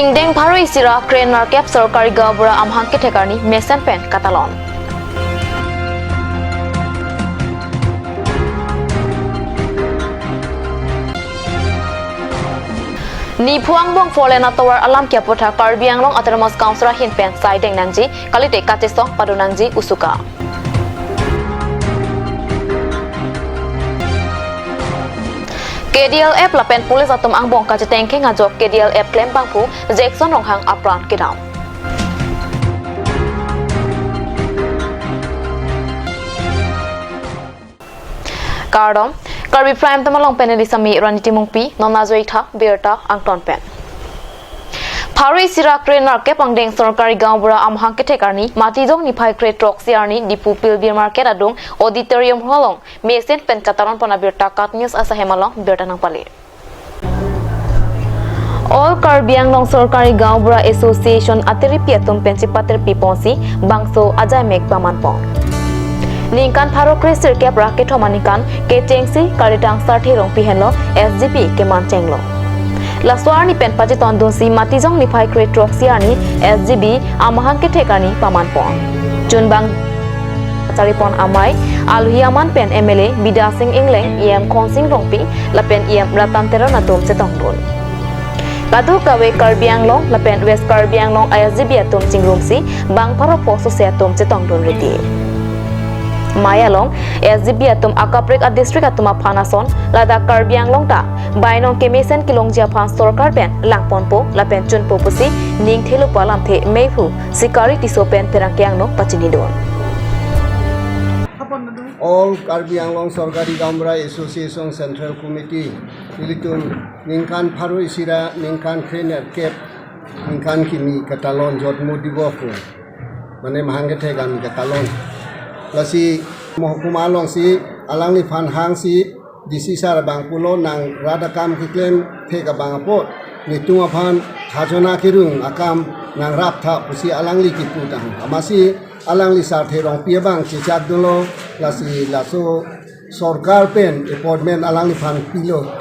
Ningdeng Paro Isira Crane Market Sorkari Gabura Amhang Ketekarni Mesen Pen Catalan. Ni Puang Bong Folena Tower Alam Kiapota Karbi Anglong Autonomous Council Hin Pen Saideng Nangji Kalite Katesong Padu Nangji Usuka. KDLF lapen pulis atom angbong kacetengke ngajok KDLF klaim bangpu Jackson Ronghang Apran Kidam. Kardom Karbi Prime tamalong peneli sami raniti mungpi nona joita berta angton pen. Pari Sirak Renar ke pangdeng Sorkari Gambura Amhang Ketekarni Matijong Nipai Kre Troxiarni di Pupil Bir Market Adung Auditorium Holong Mesen Pen Kataran Pona Birta Kat News Asa Hemalong Birta Nang Pali. All Karbi Anglong Sorkari Gambura Association Ateri Piatum Pensipater Piponsi Bangso Ajay Mek Pamanpong. Ningkan Paro Kresir ke Bracket Homanikan ke Chengsi Karitang Sarthirong Pihenlo SGP ke Manchenglo. Laswar ni pen paje tondon si matijong ni phai kre troxiani SGB amahang ke thekani pamanpon chunbang charipon amai alhiaman pen MLA Bida Singh Ingleng em Khonsing Rongpi lapen em Ratan Tero natum chetongdon Kadu kawe Karbi Anglong lapen West Karbi Anglong SGB atum chingrumsi bang paro poso se atum chetongdon reti Mayalong SGB atum akaprek a district atuma phanason lada Karbi Anglong ta bainong kemesen kilong Japan Sorkar pen langpon po lapen chun po pusi ning thelu palam the meifu sikari tiso pen perangkyang no pachini don. All Karbi Anglong Sorkari Gambura Association Central Committee Ilitun Ningkan Paro Isira Ningkan Trainer Cap Ningkan Kimi Katalon Jot Mudibofu Mane Mahangete Gan Katalon Lasi Mohukuma Long si Alangli Fan Hang si Disisar Bangpulo nang radakam kiklem Tega Bangapot Nitung Apan Hajona Kirung Akam nang Rapta Pusi Alangli Kiputang Amasi Alangli Sartherong Piabang Cicak Dolo Lasi Laso Sorkar Pen Appointment Alangli Fan Pilo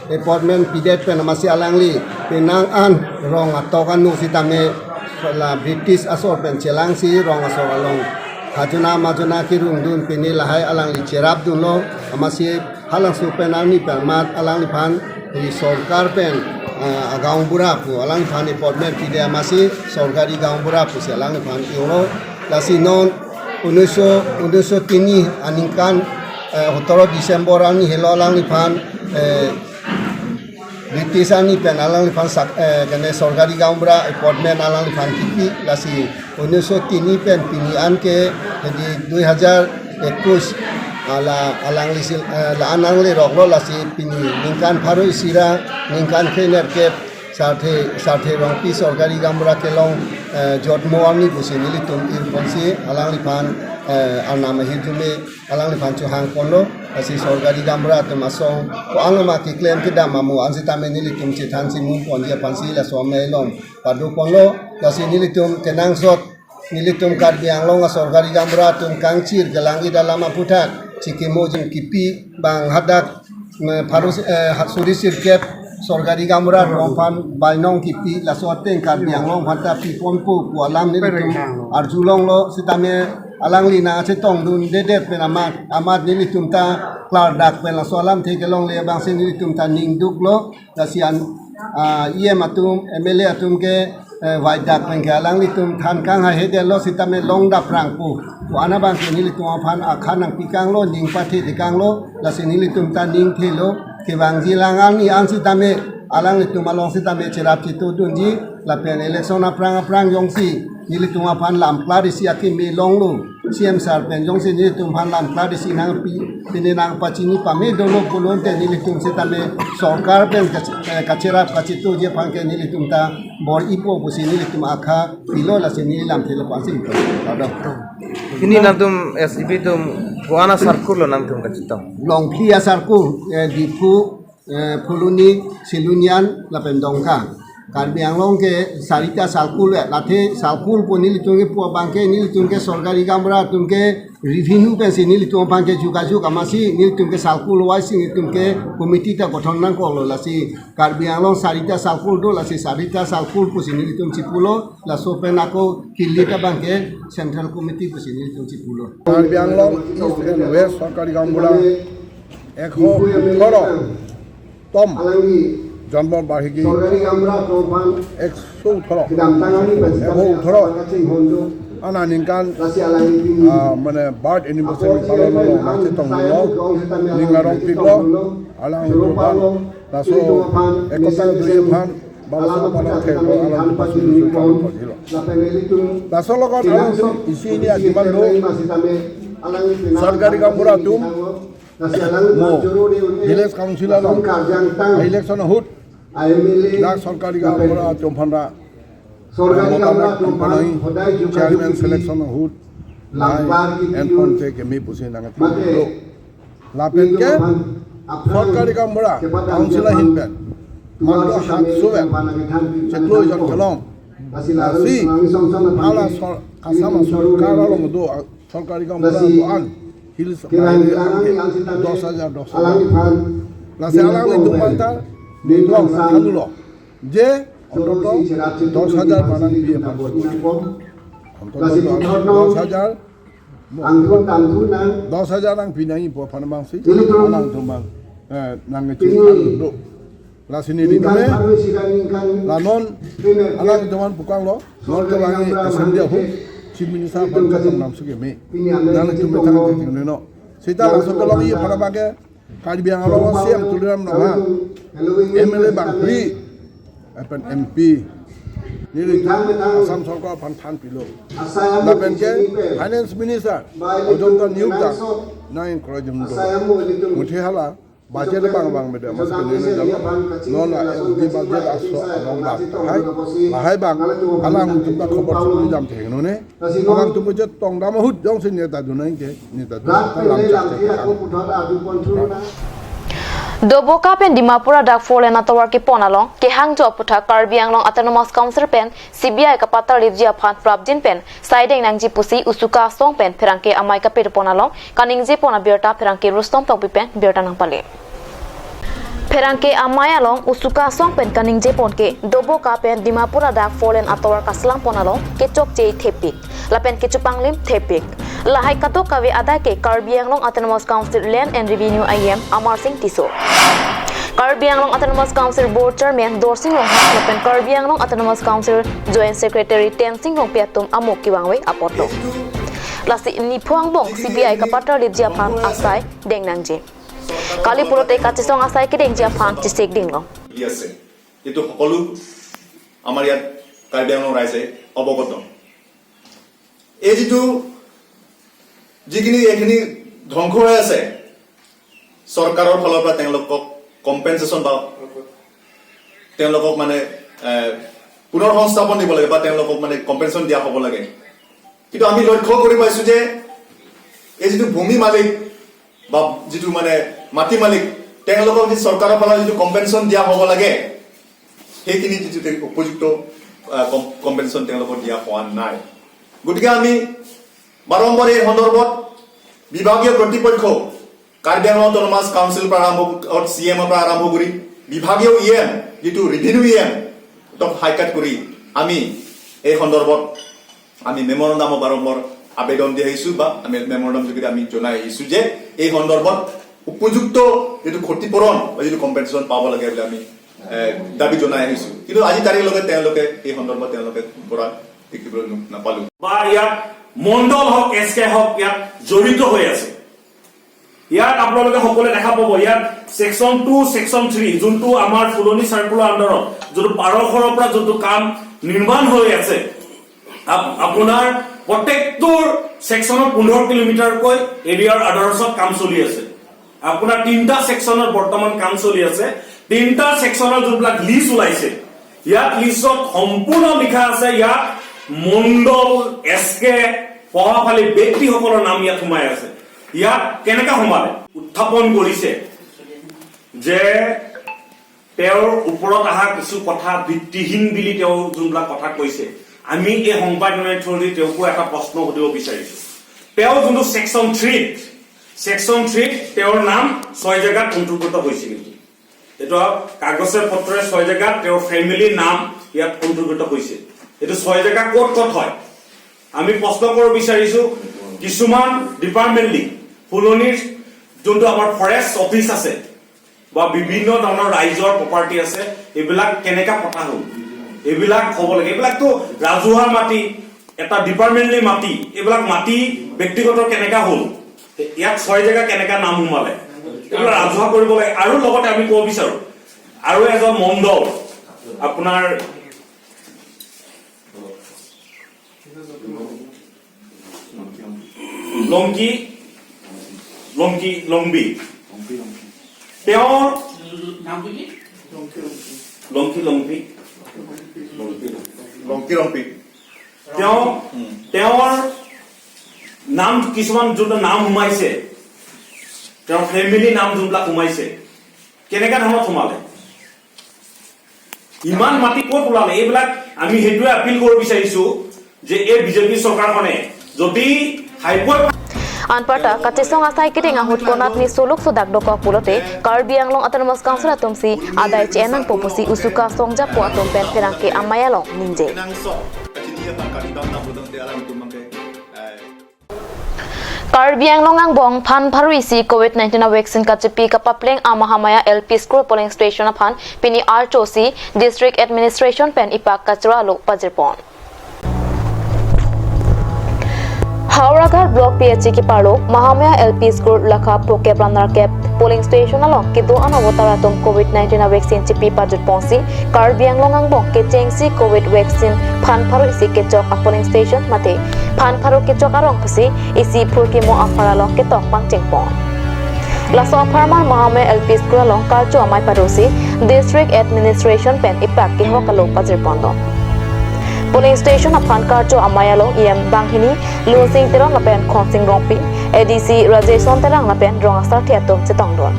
Appointment Pidet Pen Amasi Alangli Penang An Rong Atokan Nusitame La British Asor Pen Celang si Rong Asor Along Hajona Majona Kirung Dun Peni Lahai Alangli Cerap Dulo Amasi halang supen alni permat alang lipan di Sorkar pen agaung burapu alang lipan appointment pide amasi Sorkari gaung burapu si alang lipan euro lasi non unuso tini aningkan hotoro Desember alni helo alang lipan British alni pen alang lipan kene Sorkari gaung bura appointment alang lipan kipi lasi unuso tini pen pinian ke jadi 2021 alang li roklo lasi pini ningkan Paro Isira ningkan Trainer Cap sarthe rongpi Sorkari Gambura kelong jotmo amni busini litum irponsi alang lipan alnama hidume alang lipan chuhang kono lasi Sorkari Gambura tumasong ko alama ki claim kida mamu ansita menili tum chitan si mum ponja pansi la somelom padu kono lasi nilitum tenang sot nilitum Karbi Anglong Sorkari Gambura tum kangcir gelangi dalam aputat Cikimojin kipi bang hadak Paro suri sirkep Sorkari Gambura rompan bainong kipi lasoteng Karbi Anglong hata pipompu pu alam ni arjulong lo sitame alang lina cetong dun dedet pen amat ni litumta klardak pen lasolam tegelong le bang sin litumta ningduk lo lasian ie matum MLA atum ke Waidak penggalang litum than kang ha hedel lo sitame long da prangpu tu anabang ni litum aphan akhan nang pikang lo ning pathi dikang lo la sini litum ta ning thelo ke bang jilangang ni an sitame alang litum along sitame cerap citu dunji la pen election aprang yongsi ni litum aphan lam klarisi akim me long lo CM sar pen yongsi ni litum aphan lam klarisi nang pi pinenang pachini pame dolo pulon te ni litum sitame Sorkar pen kacerap kacitu je pangke ni litum ta bor ipo pusi ni litum akha pilo la sini lam thelo pansin ko ada ini nantum SGB tum buana sarkul lo nantum kacitong long plia sarkul dipu fuluni silunian la pendongka Karbi Anglong ke sarita salkul lathe salkul ko nil tunge po bangke nil tunge sorgari gamra tunge revenue pensi nil tunge bangke juga amasi nil tunge salkul wise nil tunge komiti ta gotong nang ko lasi Karbi Anglong sarita salkul do lasi sarita salkul ko nil tunge cipulo la sopen ako kilita bangke central committee ko nil tunge cipulo Karbi Anglong East and West Sorkari Gambura 118 Tom জন্মৰ বাৰ্ষিকী 118 আনানিকান মানে birth এনিভাৰ্সাৰী পালন নাচে তংলো নিংগাৰং পিকলো আলাং দুবান তাসো একতা দুই ভান বাবসা পালন থেকো Alang Passo সুতাল পজিলো তাসো লগত আলাং ইসিনি আদিমান লো সরকারি গামবুরা তুম মো ভিলেজ কাউন্সিলর ইলেকশন হুট दा सरकारी गामबुरा चम्फानरा चेयरमैन सिलेक्शन हुट एनपन से केमी पुसे नांगे लो लापेन के सरकारी गामबुरा काउंसिलर हिनपेन मात्र हाथ सुबे चेक्लो जन कलम सी आला आसाम सरकार आलो दो सरकारी गामबुरा आन हिल्स 10,000 लासे आलांग दुमानता নিলং নাথানুল যে অন্তত 10,000 মানাং বিয়ে পাব অন্তত 10,000 আং বিনাই ফানবাংসি আলাং দুমাং নাঙ্গে চিলো লাসিনি দিনে লানন আলাং দুমান পুকাংলো নরকে বাঙি এসেম্বলি হু চিফ মিনিস্টার ফানকা নাম সুগে মে নাং তুমে থাকা দিনে ন সেটা লাসকলং ই ফানবাকে Karbi Anglong siam tuliram nama MLA Bangpri apan MP nili Assam Sarkar pan pilo lapen ke Finance Minister ojonta niukta nain korajum do muthi hala budget bang beda maske nene jalo non di budget aso along bak hai bang alang tumba khobor chuli jam thek none alang tumba je tongdam hut jong sin neta dunai ke neta du lam chak Doboka pen Dimapura dak folen atawar ki ponalong ke hangjo putha Karbi Anglong Autonomous Council pen CBI ka patar livjia phan prabjin pen saideng nangji pusi usuka song pen pherangke amai ka per ponalong kaningje pona berta pherangke rustom topi pen berta nang pale Pherangke amai along usuka song pen kaningje ponke Doboka pen Dimapura dak folen atawar kaslang ponalong ke chokje thepik lapen ke chupanglim thepik Lahai kato kawe ada ke Karbi Anglong Autonomous Council Land and Revenue IM Amar Singh Tiso. Karbi Anglong Autonomous Council Board Chairman Dor Singh Rong Hapen Karbi Anglong Autonomous Council Joint Secretary Ten Singh Rong Piatum Amok Kiwangwe Apoto. Lasi ni Phuang Bong CBI Kapatra Livjia Phan Asai Deng Nangje. Kali purote kachisong asai ke Deng Jia Phan Chisek Ding Long. Yes, itu সকলো আমাৰ ইয়াত কাৰ্বি আংলং ৰাইজে অৱগত এই যিটো যিখিনি এইখিনি ধ্বংস হৈ আছে চৰকাৰৰ ফালৰ পৰা তেওঁলোকক কম্পেনচেশ্যন বা তেওঁলোকক মানে পুনৰ সংস্থাপন দিব লাগে বা তেওঁলোকক মানে কম্পেনচেশ্যন দিয়া হ'ব লাগে কিন্তু আমি লক্ষ্য কৰি পাইছো যে এই যিটো ভূমি মালিক বা যিটো মানে মাটি মালিক তেওঁলোকক যি চৰকাৰৰ ফালৰ যিটো কম্পেনচেশ্যন দিয়া হ'ব লাগে সেইখিনি যিটো উপযুক্ত কম্পেনচেশ্যন তেওঁলোকক দিয়া হোৱা নাই গতিকে আমি বাৰম্বাৰ এই সন্দৰ্ভত বিভাগীয় কৰ্তৃপক্ষ কাৰ্বি আংলং অটোনমাস কাউন্সিল পৰা আৰম্ভ CM পৰা আৰম্ভ কৰি বিভাগীয় EM যিটো ৰিভিনিউ EM টপ হাইকাট কৰি আমি এই সন্দৰ্ভত আমি মেমৰেণ্ডাম বাৰম্বাৰ আবেদন দি আহিছো বা আমি মেমৰেণ্ডাম যোগেদি আমি জনাই আহিছো যে এই সন্দৰ্ভত উপযুক্ত যিটো ক্ষতিপূৰণ বা যিটো কম্পেনচেশ্যন পাব লাগে বুলি আমি দাবী জনাই আহিছো কিন্তু আজি তাৰিখলৈকে তেওঁলোকে এই সন্দৰ্ভত তেওঁলোকে পৰা দেখিবলৈ নাপালো বা ইয়াত মণ্ডল হওক SK হওক ইয়াত জড়িত হৈ আছে ইয়াত আপোনালোকে সকলোৱে দেখা পাব ইয়াত সেকশন 2 সেকশন 3 যোনটো আমাৰ ফুলনি সাৰ্কুলাৰ আণ্ডাৰত যোনটো পাৰখৰৰ পৰা যোনটো কাম নিৰ্মাণ হৈ আছে আপোনাৰ প্ৰত্যেকটোৰ সেকশনৰ 15 কিলোমিটাৰকৈ এৰিয়াৰ আধাৰত কাম চলি আছে আপোনাৰ তিনটা সেকশনৰ বৰ্তমান কাম চলি আছে তিনটা সেকশনৰ যোনবিলাক লিষ্ট ওলাইছে ইয়াত লিষ্টত সম্পূৰ্ণ লিখা আছে ইয়াত মণ্ডল SK পহাফালি ব্যক্তিসকলৰ নাম ইয়াত সোমাই আছে ইয়াত কেনেকা সোমালে উত্থাপন কৰিছে যে তেওঁৰ ওপৰত অহা কিছু কথা ভিত্তিহীন বুলি তেওঁ যোনবিলাক কথা কৈছে আমি এই সংবাদ মেলৰ থ্ৰুদি তেওঁকো এটা প্ৰশ্ন সুধিব বিচাৰিছো তেওঁ যোনটো সেকশন 3 তেওঁৰ নাম 6 জেগাত অন্তৰ্ভুক্ত হৈছিল এটা কাগজৰ পত্ৰৰে 6 জেগাত তেওঁৰ ফ্যামিলিৰ নাম ইয়াত অন্তৰ্ভুক্ত হৈছে এটো 6 জেগা ক'ত হয় আমি প্ৰশ্ন কৰিব বিচাৰিছো কিছুমান ডিপাৰ্টমেন্টলি ফুলনিৰ যোনটো আমাৰ ফৰেষ্ট অফিচ আছে বা বিভিন্ন ধৰণৰ ৰাইজৰ প্ৰপাৰ্টি আছে এইবিলাক কেনেকা পতা হ'ল এইবিলাক হ'ব লাগে এইবিলাকতো ৰাজহুৱা মাটি এটা ডিপাৰ্টমেন্টলি মাটি এইবিলাক মাটি ব্যক্তিগত কেনেকা হ'ল ইয়াত 6 জেগা কেনেকা নাম সোমালে এইবিলাক ৰাজহুৱা কৰিব লাগে আৰু লগতে আমি ক'ব বিচাৰো আৰু এজন মণ্ডল আপোনাৰ লংবি তেওঁৰ লংকি তেওঁৰ নাম কিছুমান যোনটো নাম সোমাইছে তেওঁৰ ফ্যামিলি নাম যোনবিলাক সোমাইছে কেনেকা ধৰণত সোমালে ইমান মাটি ক'ত ওলালে এইবিলাক আমি হেতুৱে আপিল কৰিব বিচাৰিছো যে এই বিজেপি চৰকাৰখনে যদি high court Anparta katisong asai kiting ahut konat ni suluk sudak dokok pulote Karbi Anglong Autonomous Council atomsi adai chenang popusi usuka songja po atom pen perangke amayalong ninje. Karbi Anglong ang bong phan pharuisi COVID-19 vaccine kachipi kapapleng amahamaya LP school polling station aphan pini RCOC district administration pen ipak kachra lo pajirpon. Hauraghat block PHC ki parlo Mahamaya LP school lakha proke planar cap polling station along ki do anawatara tom COVID-19 vaccine chipi pajut ponsi Karbi Anglong ang bong ke chengsi COVID vaccine phan pharu isi ke chok polling station mate phan pharu ke chok arong pasi isi phurki mo afara long ke tok pang chengpon Laso Farman Mahamaya LP school along karcho amai parosi district administration pen ipak ki hokalo pajirpondo Polling station aphan karcho amayalo em banghini losing terang lapen khonsing rongpi ADC Rajeson terang lapen rongasar thiatom chetongdon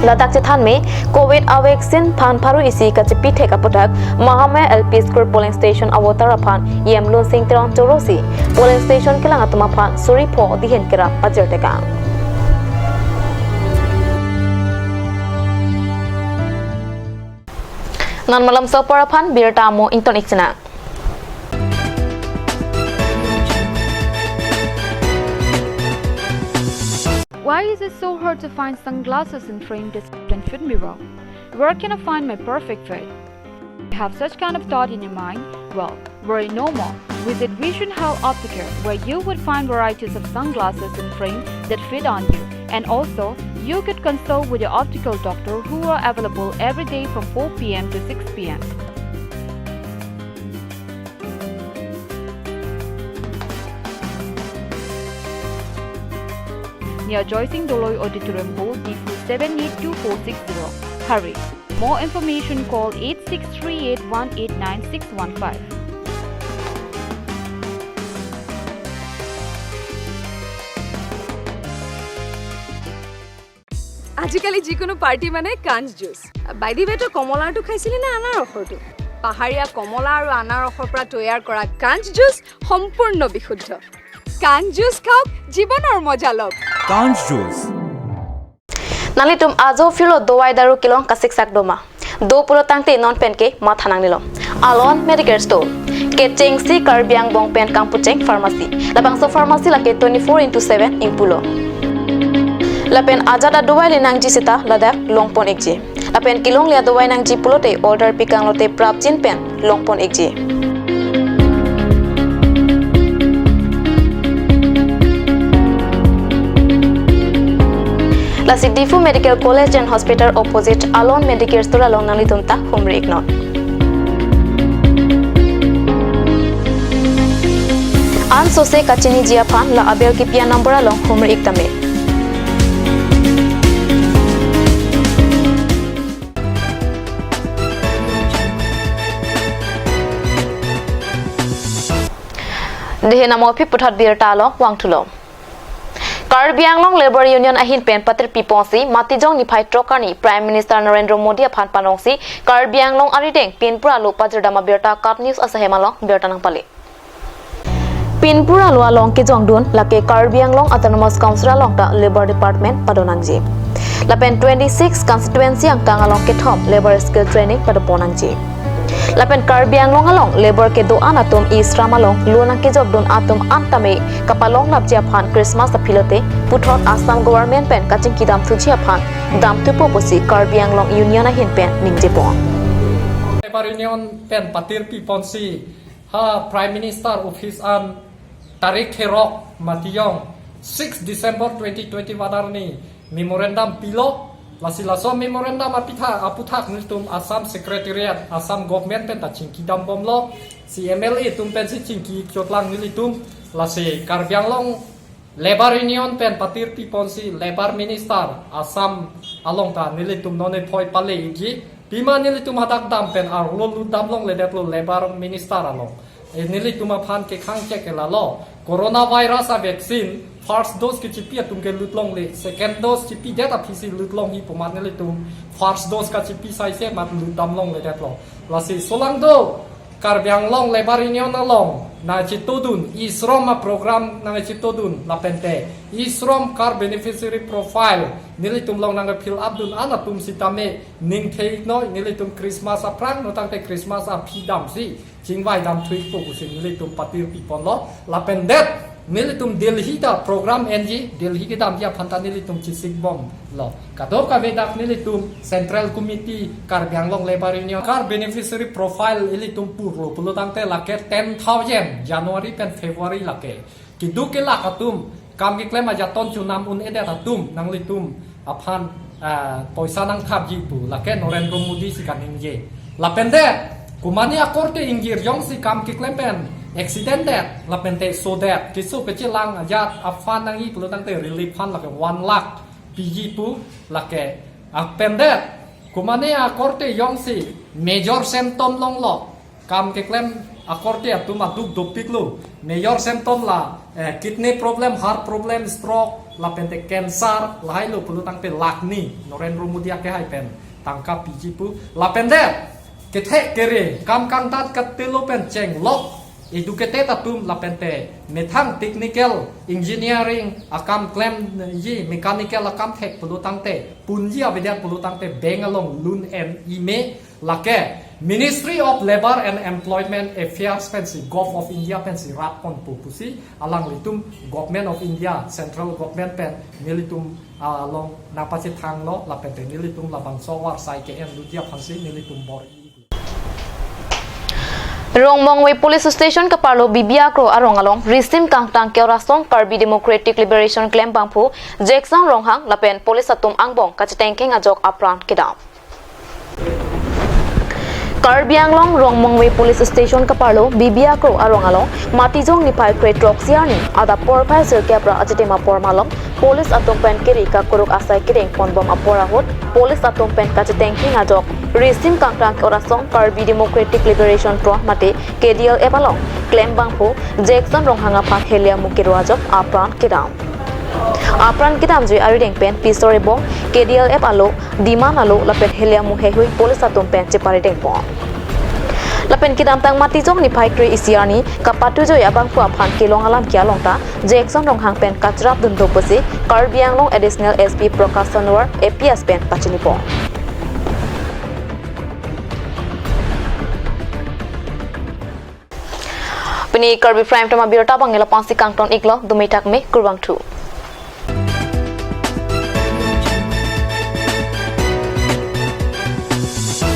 Ladak chethan me COVID vaccine phan pharu isi kachipi theka podak Mahamaya LP school polling station awotar aphan em losing terang chorosi polling station kelang atuma phan suri pho dihen kera pajerteka Nan malam so paraphan birta mo inton iksina Why is it so hard to find sunglasses in frame that fit me well? Where can I find my perfect fit? You have such kind of thought in your mind? Well, worry no more. Visit Vision Health Optica, where you would find varieties of sunglasses in frame that fit on you. And also, you could consult with your optical doctor who are available every day from 4 p.m. to 6 p.m. Near Joycing Doloi Auditorium Hall, D4 782460. Hurry! More information call 8638189615. আজিকালি যিকোনো party মানে কাঞ্জ juice বাইদি বেটো কমলাটো খাইছিলি না আনাৰ ৰসটো পাহাৰীয়া কমলা আৰু আনাৰ ৰসৰ পৰা তৈয়াৰ কৰা কাঞ্জ জুচ সম্পূৰ্ণ বিশুদ্ধ কাঞ্জ জুচ খাওক জীৱনৰ মজা লওক কাঞ্জ juice Nali tum azo filo dowai daru kilong kasik sak doma do pulo tangte non pen ke ma thanang nilo Alon Medical Store ke chengsi Karbiang bong pen kampucheng pharmacy labang so pharmacy la ke 24/7 impulo Lapen ajada dowai linang ji sita ladak longpon ekji lapen kilong lia dowai nang ji pulote order pikang lote prapchin pen longpon ekji La Sidifu Medical College and Hospital opposite Alon Medicare Store along Nalitunta Humri Ignore An sose kachini jiapan la abel kipia number along Humri Iktame Dehe namo pi puthat birta along wangtulo Karbi Anglong Labor Union ahin pen patir piponsi matijong ni phai trokani Prime Minister Narendra Modi aphan panongsi Karbi Anglong arideng pinpura lo pajerdama berta kat news asahemalong berta nang pali Pinpura lo along ke jongdun lake Karbi Anglong Autonomous Council along ta Labor Department padonangji lapen 26 constituency ang tangalong ke thom labor skill training padaponangji lapen Karbi Anglong along labor ke doan atom isram along lunang ke jobdun atom antame kapalong napje aphan Christmas apilote puthot Assam government pen kaching kidam thuji aphan dam tupo posi Karbi Anglong union ahin pen ningje pon Labor Union pen patir piponsi ha Prime Minister office an Tarik Herok Matiyong 6 December 2020 wadarni memorandum pilot lasilaso memorandum aputhak nitum Assam Secretariat Assam Government pen tachingki dam bomlo CMLA tum pen si chingki kyotlang nilitum lasi Karbi Anglong Labor Union pen patir piponsi Labor Minister Assam along ta nilitum none phoi pale igi bima nilitum hadak dam pen ar lu damlong ledet lo Labor Minister along nilitum aphan ke khang che ke lalo coronavirus a vaccine first dose ki chipi atum ke lutlong le second dose chipi data phisi lutlong hi poman nilitum first dose ka chipi sai se mat lutamlong le det lo lasi solang do Karbi Anglong Labor Union along na chitodun isrom program na chitodun la pente isrom car beneficiary profile nilitum long nang fill up dun anatum sitame ning thei no nilitum Christmas aprang no tangte Christmas a phidam si jingwai dam thui po kusin nilitum patir pipon lo la pendet nilitum Delhi da program NG Delhi ke dam ya phanta nilitum chisik bom lo kador ka vedak nilitum Central Committee Karbi Anglong Labor Union car beneficiary profile nilitum purlo pulo tangte lake 10,000 January pen February lake kidu ke lakatum kam ki klem aja ton chunam un ede atum nang litum aphan poisa nang thap ji pu lake Narendra Modi sikaning je la pende kumani akorte ingir yong si kam ki klem pen accident that la pente so that kisu ke chilang ajat afan nang i pulo tangte relief fund lake 1 lakh pg pu lake apende kumani akorte yong si major symptom long lo kam ke klem akorte atum aduk dopik lu major symptom la kidney problem heart problem stroke la pente cancer lai lu pulo tangte lakni Narendra Modi ake hai pen tangka pg pu la pende ke the kere kam kang tat katelo pen cheng lok educated atum la pente methang technical engineering akam claim yi mechanical akam thek pulu tangte punji abedat pulu tangte bengalong lun and ime lake Ministry of Labor and Employment Affairs pensi Gov of India pensi rapon pupusi alang litum Government of India Central Government pen nilitum long napasi thang lo la pente nilitum labang sowar sai ke en ludia phansi nilitum bor Rongmongwe Police Station Kaparlo Bibiakro Arongalong Risim Kangtang Keorasong Karbi Democratic Liberation Claim Bangpu Jackson Ronghang Lapen Police Atum Angbong Kachitengking Ajok Apran Kidam Karbi Anglong Rongmongwe Police Station Kaparlo Bibiakro Arongalong Matijong Nipai Kret Roxiani Ada Porpai Sirkapra Ajitema Pormalong Police Atum Pen Kirika Kuruk Asai Kireng Ponbom Aporahot Police Atum Pen Kachitengking Ajok Risim Kangtang Keorasong Karbi Democratic Liberation Pro Mate KDL Epalong Claim Bangpu Jackson Ronghanga Pak Helia Mukiro Ajok Apran Kidam Apran Kidam Jui Arideng Pen Pisore Bong KDL Epalo Diman Alo Lapen Helia Muhehui Police Atum Pen Ciparideng Pong Lapen Kidam Tang Matijong ni Pai Kri Isiani Kapatu Joy Abangpu Aphan Kilong Alam Kialongta Jackson Ronghang Pen Kacrap Dundo Posi Karbi Anglong Additional SP Prakash Sonwar APS Pen Pachini Pong Pini Karbi Prime Tama Birota Bangela Pansi Kangton Iklo Dumitak Me Kurbang 2